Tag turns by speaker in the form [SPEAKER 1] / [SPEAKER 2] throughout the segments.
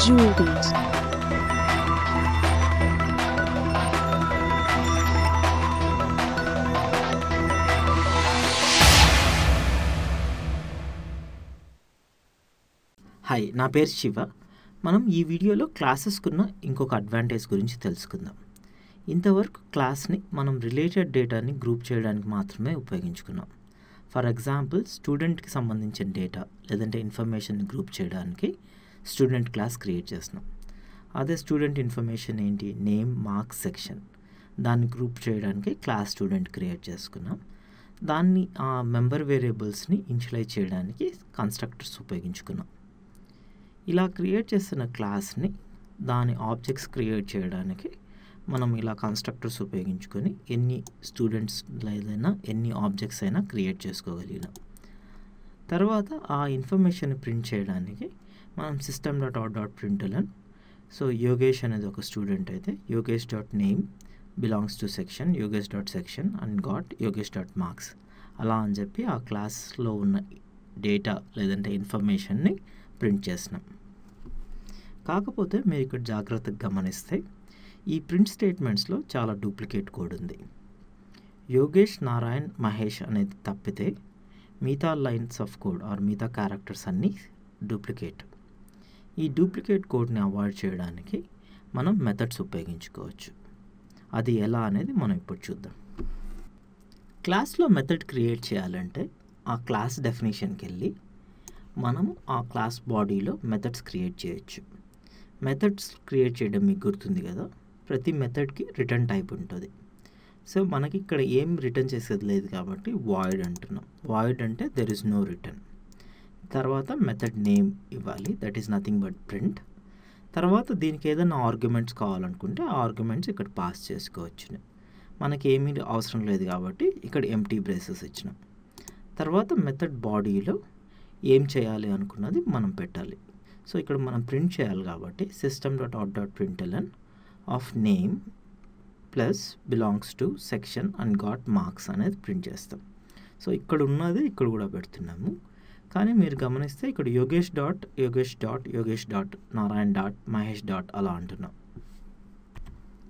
[SPEAKER 1] Jewelries.
[SPEAKER 2] Hi, నా పేరు శివ. మనం ఈ వీడియోలో క్లాసెస్కున్న ఇంకొక అడ్వాంటేజ్ గురించి తెలుసుకుందాం. ఇంతవరకు క్లాస్ని మనం రిలేటెడ్ డేటాని గ్రూప్ చేయడానికి మాత్రమే ఉపయోగించుకున్నాం. ఫర్ ఎగ్జాంపుల్, స్టూడెంట్కి సంబంధించిన డేటా లేదంటే ఇన్ఫర్మేషన్ని గ్రూప్ చేయడానికి స్టూడెంట్ క్లాస్ క్రియేట్ చేస్తున్నాం. అదే స్టూడెంట్ ఇన్ఫర్మేషన్ ఏంటి, నేమ్, మార్క్స్, సెక్షన్, దాన్ని గ్రూప్ చేయడానికి క్లాస్ స్టూడెంట్ క్రియేట్ చేసుకున్నాం. దాన్ని ఆ మెంబర్ వేరియబుల్స్ని ఇనిషియలైజ్ చేయడానికి కన్స్ట్రక్టర్స్ ఉపయోగించుకున్నాం. ఇలా క్రియేట్ చేసిన క్లాస్ని దాని ఆబ్జెక్ట్స్ క్రియేట్ చేయడానికి మనం ఇలా కన్స్ట్రక్టర్స్ ఉపయోగించుకొని ఎన్ని స్టూడెంట్స్ ఏదైనా ఎన్ని ఆబ్జెక్ట్స్ అయినా క్రియేట్ చేసుకోగలిగినాం. తర్వాత ఆ ఇన్ఫర్మేషన్ ప్రింట్ చేయడానికి మనం system.out.println, సో యోగేష్ అనేది ఒక స్టూడెంట్ అయితే yogesh.name belongs to section yogesh.section and got yogesh.marks అలా అని చెప్పి ఆ క్లాస్లో ఉన్న డేటా లేదంటే ఇన్ఫర్మేషన్ని ప్రింట్ చేసినాం. కాకపోతే మీరు ఇక్కడ జాగ్రత్తగా గమనిస్తే ఈ ప్రింట్ స్టేట్మెంట్స్లో చాలా డూప్లికేట్ కోడ్ ఉంది. యోగేష్, నారాయణ్, మహేష్ అనేది తప్పితే మిగతా లైన్స్ ఆఫ్ కోడ్ ఆర్ మిగతా క్యారెక్టర్స్ అన్నీ డూప్లికేట్. ఈ డూప్లికేట్ కోడ్ని అవాయిడ్ చేయడానికి మనం మెథడ్స్ ఉపయోగించుకోవచ్చు. అది ఎలా అనేది మనం ఇప్పుడు చూద్దాం. క్లాస్లో మెథడ్ క్రియేట్ చేయాలంటే ఆ క్లాస్ డెఫినేషన్కి వెళ్ళి మనము ఆ క్లాస్ బాడీలో మెథడ్స్ క్రియేట్ చేయొచ్చు. మెథడ్స్ క్రియేట్ చేయడం మీకు గుర్తుంది కదా, ప్రతి మెథడ్కి రిటర్న్ టైప్ ఉంటుంది. సో మనకి ఇక్కడ ఏం రిటర్న్ చేసేది లేదు కాబట్టి వాయిడ్ అంటున్నాం. వాయిడ్ అంటే దెర్ ఇస్ నో రిటర్న్. తర్వాత మెథడ్ నేమ్ ఇవ్వాలి, that is nothing but print. తర్వాత దీనికి ఏదైనా ఆర్గ్యుమెంట్స్ కావాలనుకుంటే ఆ ఆర్గ్యుమెంట్స్ ఇక్కడ పాస్ చేసుకోవచ్చు. మనకి ఏమీ అవసరం లేదు కాబట్టి ఇక్కడ ఎంప్టీ బ్రేసెస్ ఇచ్చినాం. తర్వాత మెథడ్ బాడీలో ఏం చేయాలి అనుకున్నది మనం పెట్టాలి. సో ఇక్కడ మనం ప్రింట్ చేయాలి కాబట్టి system.out.println of name plus belongs to section and got marks అనేది ప్రింట్ చేస్తాం. సో ఇక్కడ ఉన్నది ఇక్కడ కూడా పెడుతున్నాము. కానీ మీరు గమనిస్తే ఇక్కడ Yogesh dot Narayan dot Mahesh dot అలా అంటున్నాం.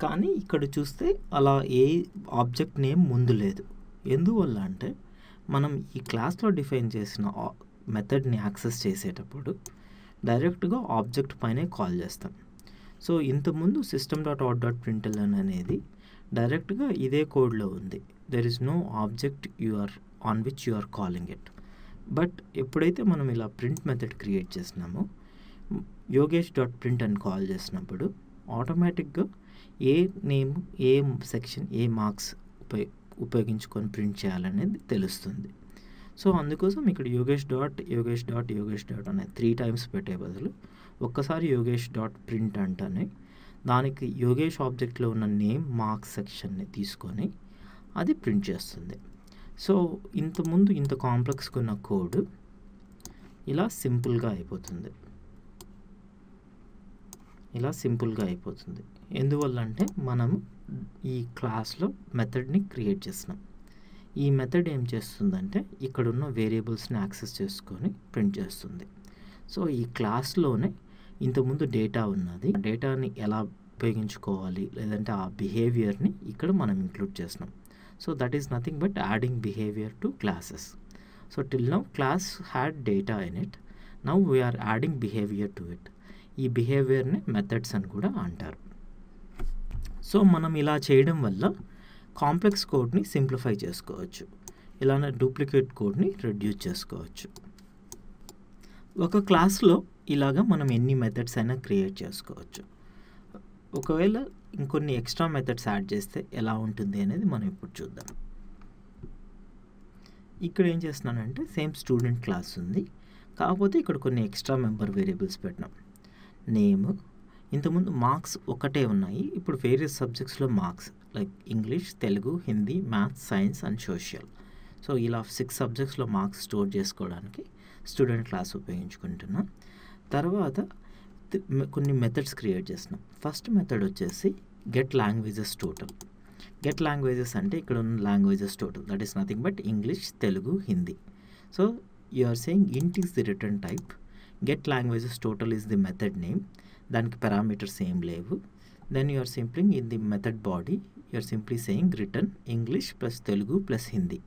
[SPEAKER 2] కానీ ఇక్కడ చూస్తే అలా ఏ ఆబ్జెక్ట్ నేమ్ ముందు లేదు. ఎందువల్ల అంటే మనం ఈ క్లాస్లో డిఫైన్ చేసిన మెథడ్ని యాక్సెస్ చేసేటప్పుడు డైరెక్ట్గా ఆబ్జెక్ట్ పైనే కాల్ చేస్తాం. సో ఇంతకుముందు system.out.println అనేది డైరెక్ట్గా ఇదే కోడ్లో ఉంది. There is no object on which you are calling it. But ఎప్పుడైతే మనం ఇలా ప్రింట్ మెథడ్ క్రియేట్ చేసినామో yogesh.print అని కాల్ చేసినప్పుడు ఆటోమేటిక్గా ఏ నేమ్, ఏ సెక్షన్, ఏ మార్క్స్ ఉపయోగించుకొని ప్రింట్ చేయాలనేది తెలుస్తుంది. సో అందుకోసం ఇక్కడ యోగేష్ డాట్ అనే 3 times పెట్టే బదులు ఒక్కసారి yogesh.print అంటేనే దానికి యోగేష్ ఆబ్జెక్ట్లో ఉన్న నేమ్, మార్క్స్ సెక్షన్ని తీసుకొని అది ప్రింట్ చేస్తుంది. సో ఇంతకుముందు ఇంత కాంప్లెక్స్గా ఉన్న కోడ్ ఇలా సింపుల్గా అయిపోతుంది. ఎందువల్ల అంటే మనము ఈ క్లాస్లో మెథడ్ని క్రియేట్ చేస్తున్నాం. ఈ మెథడ్ ఏం చేస్తుందంటే ఇక్కడున్న వేరియబుల్స్ని యాక్సెస్ చేసుకొని ప్రింట్ చేస్తుంది. సో ఈ క్లాస్లోనే ఇంతకుముందు డేటా ఉన్నది, డేటాని ఎలా ఉపయోగించుకోవాలి లేదంటే ఆ బిహేవియర్ని ఇక్కడ మనం ఇంక్లూడ్ చేస్తున్నాం. So that is nothing but adding behaviour to classes. So till now class had data in it, now we are adding behaviour to it. ఈ బిహేవియర్ని మెథడ్స్ అని కూడా అంటారు. సో మనం ఇలా చేయడం వల్ల కాంప్లెక్స్ కోడ్ని సింప్లిఫై చేసుకోవచ్చు, ఇలానే డూప్లికేట్ కోడ్ని రెడ్యూస్ చేసుకోవచ్చు. ఒక క్లాస్లో ఇలాగా మనం ఎన్ని మెథడ్స్ అయినా క్రియేట్ చేసుకోవచ్చు. ఒకవేళ ఇంకొన్ని ఎక్స్ట్రా మెథడ్స్ యాడ్ చేస్తే ఎలా ఉంటుంది అనేది మనం ఇప్పుడు చూద్దాం. ఇక్కడ ఏం చేస్తున్నానంటే సేమ్ స్టూడెంట్ క్లాస్ ఉంది, కాకపోతే ఇక్కడ కొన్ని ఎక్స్ట్రా మెంబర్ వేరియబుల్స్ పెట్టినాం. నేమ్, ఇంతకుముందు మార్క్స్ ఒకటే ఉన్నాయి, ఇప్పుడు వేరియస్ సబ్జెక్ట్స్లో marks like English, Telugu, Hindi, maths, science and social. So ఇలా 6 సబ్జెక్ట్స్లో మార్క్స్ స్టోర్ చేసుకోవడానికి స్టూడెంట్ క్లాస్ ఉపయోగించుకుంటున్నాం. తర్వాత కొన్ని మెథడ్స్ క్రియేట్ చేస్తున్నాం. ఫస్ట్ మెథడ్ వచ్చేసి get languages total. Get languages అంటే ఇక్కడ ఉన్న languages total, that is nothing but English, Telugu, Hindi. So you are saying int is the return type, get languages total is the method name, దానికి parameters ఏం లేవు. Then you are simply in the method body you are simply saying return English plus Telugu plus Hindi.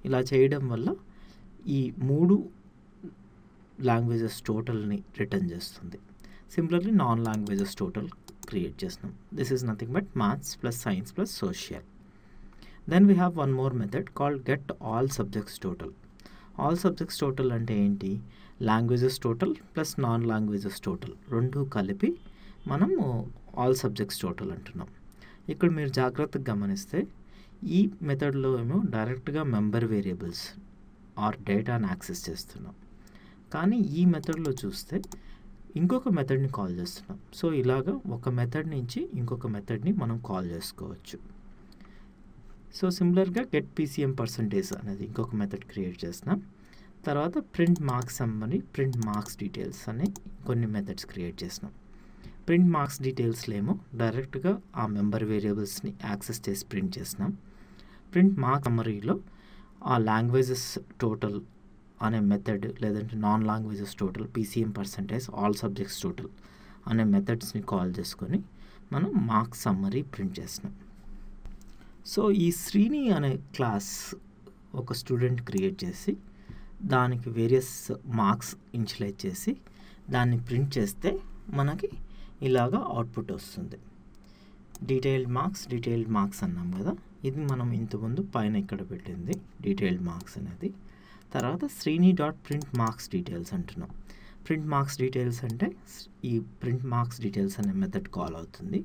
[SPEAKER 2] ఇలా చేయడం వల్ల ఈ 3 languages టోటల్ని return చేస్తుంది. Similarly non languages total create చేస్తున్నాం. This is nothing but maths plus science plus social. Then we have one more method called get all subjects total. All subjects total అంటే ఏంటి? Languages total plus non languages total రెండు కలిపి మనము all subjects total అంటున్నాం. ఇక్కడ మీరు జాగ్రత్తగా గమనిస్తే ఈ మెథడ్లో ఏమో డైరెక్ట్గా మెంబర్ వేరియబుల్స్ ఆర్ డేటాని యాక్సెస్ చేస్తున్నాం. కానీ ఈ మెథడ్లో చూస్తే ఇంకొక మెథడ్ని కాల్ చేస్తున్నాం. సో ఇలాగా ఒక మెథడ్ నుంచి ఇంకొక మెథడ్ని మనం కాల్ చేసుకోవచ్చు. సో సిమిలర్గా గెట్ పీసీఎం పర్సంటేజ్ అనేది ఇంకొక మెథడ్ క్రియేట్ చేస్తున్నాం. తర్వాత print marks summary, print marks details అనే కొన్ని మెథడ్స్ క్రియేట్ చేసినాం. ప్రింట్ మార్క్స్ డీటెయిల్స్లో ఏమో డైరెక్ట్గా ఆ మెంబర్ వేరియబుల్స్ని యాక్సెస్ చేసి ప్రింట్ చేసినాం. ప్రింట్ మార్క్ సమ్మరీలో ఆ లాంగ్వేజెస్ టోటల్ అనే మెథడ్ లేదంటే non languages total, PCM percentage, all subjects total అనే మెథడ్స్ని కాల్ చేసుకొని మనం మార్క్స్ సమ్మరీ ప్రింట్ చేసినాం. సో ఈ శ్రీని అనే క్లాస్ ఒక స్టూడెంట్ క్రియేట్ చేసి దానికి వేరియస్ మార్క్స్ ఇనిషియలైజ్ చేసి దాన్ని ప్రింట్ చేస్తే మనకి ఇలాగా అవుట్పుట్ వస్తుంది. డీటెయిల్డ్ మార్క్స్ అన్నాం కదా, ఇది మనం ఇంతకుముందు పైన ఇక్కడ పెట్టింది డీటెయిల్డ్ మార్క్స్ అనేది. తర్వాత Srini dot print marks details అంటున్నాం. ప్రింట్ మార్క్స్ డీటెయిల్స్ అంటే ఈ ప్రింట్ మార్క్స్ డీటెయిల్స్ అనే మెథడ్ కాల్ అవుతుంది.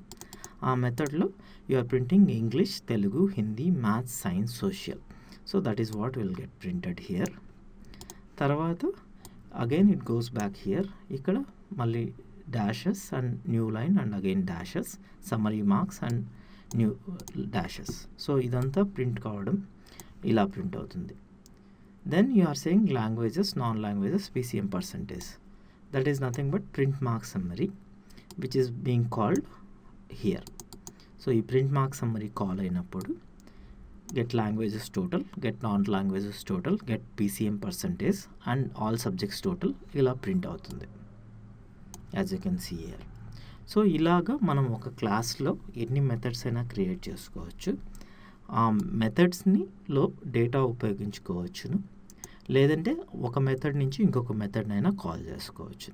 [SPEAKER 2] ఆ మెథడ్లో you are printing English, Telugu, Hindi, maths, science, social. So that is what will get printed here. తర్వాత again it goes back here. ఇక్కడ మళ్ళీ dashes and new line and again dashes, summary marks and new dashes. So ఇదంతా print కావడం ఇలా print అవుతుంది. Then you are saying languages, non-languages, PCM percentage. That is nothing but print mark summary, which is being called here. So ఈ print mark summary call అయినప్పుడు get languages total, get non-languages total, get PCM percentage and all subjects total ఇలా print అవుతుంది, as you can see here. So ఇలాగా మనం ఒక క్లాస్లో ఎన్ని methods అయినా క్రియేట్ చేసుకోవచ్చు. ఆ మెథడ్స్ని లో డేటా ఉపయోగించుకోవచ్చును, లేదంటే ఒక మెథడ్ నుంచి ఇంకొక మెథడ్ అయినా కాల్ చేసుకోవచ్చు.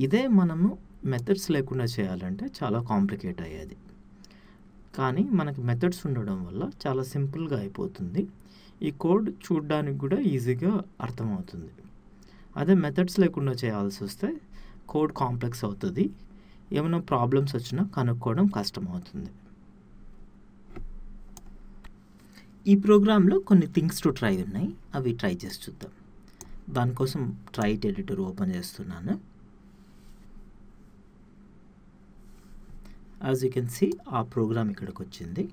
[SPEAKER 2] ఇదే మనము మెథడ్స్ లేకుండా చేయాలంటే చాలా కాంప్లికేట్ అయ్యేది. కానీ మనకి మెథడ్స్ ఉండడం వల్ల చాలా సింపుల్గా అయిపోతుంది. ఈ కోడ్ చూడడానికి కూడా ఈజీగా అర్థమవుతుంది. అదే మెథడ్స్ లేకుండా చేయాల్సి వస్తే కోడ్ కాంప్లెక్స్ అవుతుంది, ఏమైనా ప్రాబ్లమ్స్ వచ్చినా కనుక్కోవడం కష్టం అవుతుంది. ఈ ప్రోగ్రాంలో కొన్ని థింగ్స్ టు ట్రై ఉన్నాయి, అవి ట్రై చేసి చూద్దాం. దానికోసం ట్రైట్ ఎడిటర్ ఓపెన్ చేస్తున్నాను. యాజ్ యూ కెన్ సీ ఆ ప్రోగ్రామ్ ఇక్కడికి వచ్చింది.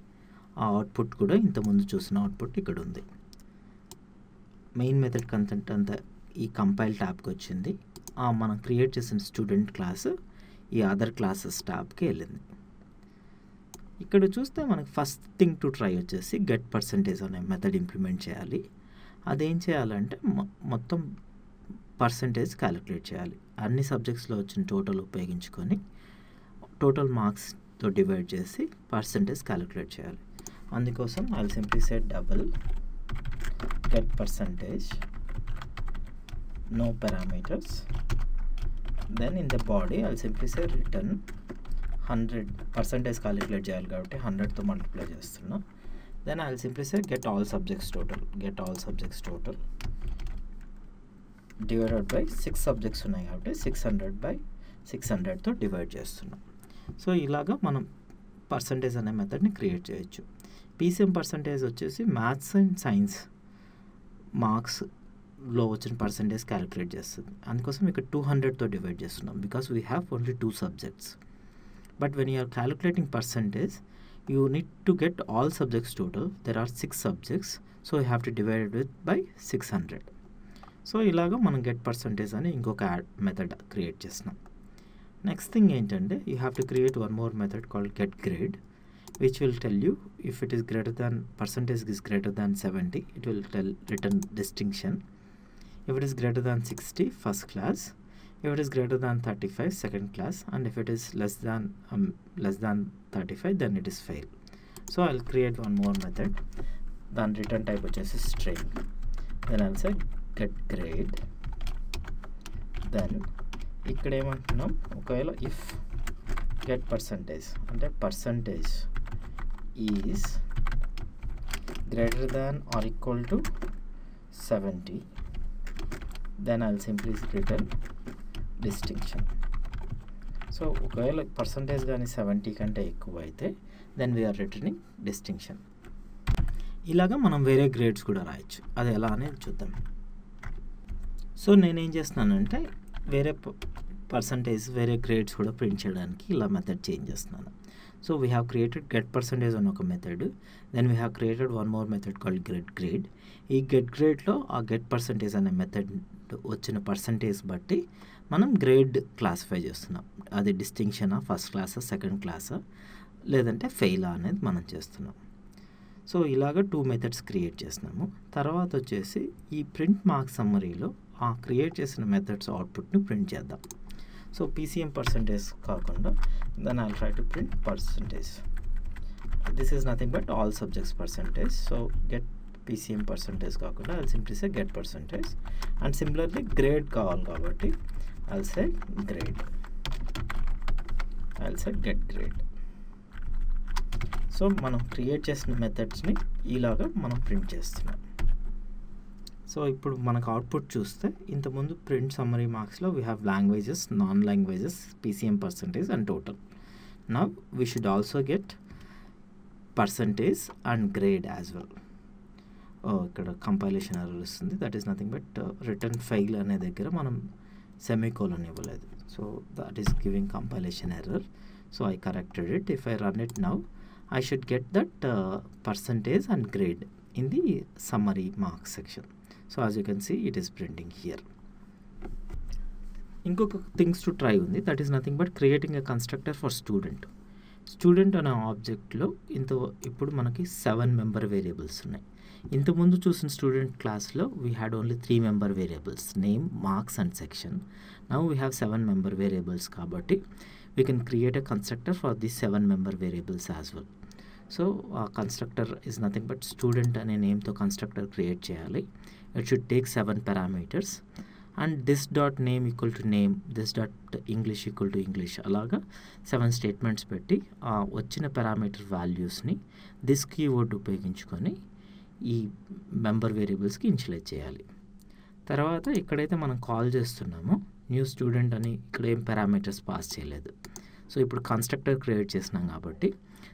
[SPEAKER 2] ఆ అవుట్పుట్ కూడా ఇంతకుముందు చూసిన అవుట్పుట్ ఇక్కడ ఉంది. మెయిన్ మెథడ్ కంటెంట్ అంతా ఈ కంపైల్ ట్యాబ్కి వచ్చింది. మనం క్రియేట్ చేసిన స్టూడెంట్ క్లాస్ ఈ అదర్ క్లాసెస్ ట్యాబ్కి వెళ్ళింది. ఇక్కడ చూస్తే మనకి ఫస్ట్ థింగ్ టు ట్రై వచ్చేసి గెట్ పర్సంటేజ్ అనే మెథడ్ ఇంప్లిమెంట్ చేయాలి. అదేం చేయాలంటే మొత్తం పర్సంటేజ్ క్యాలిక్యులేట్ చేయాలి. అన్ని సబ్జెక్ట్స్లో వచ్చిన టోటల్ ఉపయోగించుకొని టోటల్ మార్క్స్తో డివైడ్ చేసి పర్సంటేజ్ క్యాలిక్యులేట్ చేయాలి. అందుకోసం I will simply set double get percentage, no parameters. Then in the body I will simply say return 100 percentage calculate చేయాలి కాబట్టి 100తో మల్టిప్లై చేస్తున్నా. Then I will simply say get all subjects total divided by 6 subjects ఉన్నాయి కాబట్టి 600/600తో divide చేస్తున్నాం. So ఇలాగా మనం percentage అనే మెథడ్ని క్రియేట్ చేయొచ్చు. పీసీఎం పర్సంటేజ్ వచ్చేసి మ్యాథ్స్ అండ్ సైన్స్ మార్క్స్లో వచ్చిన పర్సంటేజ్ క్యాలిక్యులేట్ చేస్తుంది. అందుకోసం ఇక్కడ 200తో డివైడ్ చేస్తున్నాం because we have only 2 subjects. But when you are calculating percentage, you need to get all subjects total. There are 6 subjects, so you have to divide it by 600. So ilaga మనం get percentage అని ఇంకొక method create చేస్తున్నాం. Next thing ఏంటంటే you have to create one more method called get grade, which will tell you if it is greater than percentage is greater than 70, it will return distinction. If it is greater than 60, first class. If it is greater than 35, second class, and if it is less than 35, then it is fail. So I'll create one more method. Then return type వచ్చేసి string. Then I'll say get grade. Then ఇక్కడ ఏమంటున్నాం, ఒకవేళ if get percentage అంటే percentage is greater than or equal to 70, then I'll simply return distinction. So ఒకవేళ percentage కానీ 70 కంటే ఎక్కువ అయితే దెన్ వీఆర్ రిటర్నింగ్ డిస్టింక్షన్. ఇలాగా మనం వేరే గ్రేడ్స్ కూడా రాయొచ్చు. అది ఎలా అనేది చూద్దాం. సో నేనేం చేస్తున్నానంటే వేరే పర్సంటేజ్ వేరే గ్రేడ్స్ కూడా ప్రింట్ చేయడానికి ఇలా మెథడ్ చేంజ్ చేస్తున్నాను. So we have created get percentage అని ఒక method, then we have created one more method called get grade. ఈ గెట్ గ్రేడ్లో ఆ గెట్ పర్సంటేజ్ అనే మెథడ్ వచ్చిన పర్సంటేజ్ బట్టి మనం గ్రేడ్ క్లాసిఫై చేస్తున్నాం. అది డిస్టింక్షనా, ఫస్ట్ క్లాసా, సెకండ్ క్లాసా, లేదంటే ఫెయిలా అనేది మనం చేస్తున్నాం. సో ఇలాగ 2 మెథడ్స్ క్రియేట్ చేస్తున్నాము. తర్వాత వచ్చేసి ఈ ప్రింట్ మార్క్స్ సమ్మరీలో ఆ క్రియేట్ చేసిన మెథడ్స్ అవుట్పుట్ని ప్రింట్ చేద్దాం. సో PCM పర్సంటేజ్ కాకుండా then I'll try to print percentage. This is nothing but all subjects percentage. So get PCM percentage కాకుండా I'll simply say get percentage. And similarly grade కావాలి కాబట్టి I'll say grade, I'll say get grade. So మనం create చేసిన మెథడ్స్ని ఇలాగా మనం print చేస్తున్నాం. So ఇప్పుడు మనకు అవుట్పుట్ చూస్తే ఇంతకుముందు ప్రింట్ సమ్మరీ మార్క్స్లో we have languages, non languages, PCM percentage and total. Now we should also get percentage and grade as well. ఇక్కడ కంపైలేషన్ ఎర్రర్ వస్తుంది. That is nothing but return fail అనే దగ్గర మనం సెమీకోలన్ ఇవ్వలేదు. So that is giving compilation error. So I corrected it. If I run it now I should get that percentage and grade in the summary marks section. So as you can see, it is printing here. ఇంకొక things to try ఉంది. That is nothing but creating a constructor for student. Student అనే ఆబ్జెక్ట్లో ఇప్పుడు మనకి 7 member variables ఉన్నాయి. ఇంతకుముందు చూసిన student క్లాస్లో we had only 3 member variables, name, marks and section. Now we have 7 member variables కాబట్టి we can create a constructor for these 7 member variables as well. So constructor is nothing but student అనే నేమ్తో constructor create చేయాలి. It should take 7 parameters and this dot name equal to name, this dot English equal to English, అలాగా 7 statements పెట్టి వచ్చిన parameter వాల్యూస్ని this keyword ఉపయోగించుకొని ఈ member వేరియబుల్స్కి initialise చేయాలి. తర్వాత ఎక్కడైతే మనం కాల్ చేస్తున్నామో న్యూ స్టూడెంట్ అని ఇక్కడ ఏం పారామీటర్స్ పాస్ చేయలేదు. సో ఇప్పుడు కన్స్ట్రక్టర్ క్రియేట్ చేసినాం కాబట్టి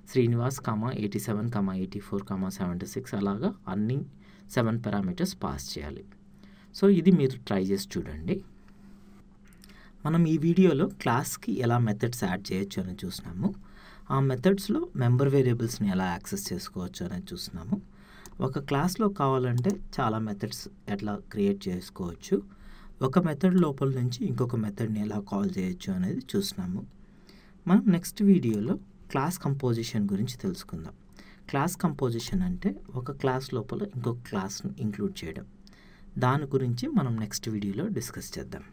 [SPEAKER 2] శ్రీనివాస్, 87, 84, 76 అలాగా అన్ని 7 పారామీటర్స్ పాస్ చేయాలి. సో ఇది మీరు ట్రై చేసి చూడండి. మనం ఈ వీడియోలో క్లాస్కి ఎలా మెథడ్స్ యాడ్ చేయొచ్చు అని చూసినాము. ఆ మెథడ్స్లో మెంబర్ వేరియబుల్స్ని ఎలా యాక్సెస్ చేసుకోవచ్చు అనేది చూసినాము. ఒక క్లాస్లో కావాలంటే చాలా మెథడ్స్ ఎట్లా క్రియేట్ చేసుకోవచ్చు, ఒక మెథడ్ లోపల నుంచి ఇంకొక మెథడ్ని ఎలా కాల్ చేయొచ్చు అనేది చూసినాము. మనం నెక్స్ట్ వీడియోలో క్లాస్ కంపోజిషన్ గురించి తెలుసుకుందాం. క్లాస్ కంపోజిషన్ అంటే ఒక క్లాస్ లోపల ఇంకొక క్లాస్ని ఇంక్లూడ్ చేయడం. దాని గురించి మనం నెక్స్ట్ వీడియోలో డిస్కస్ చేద్దాం.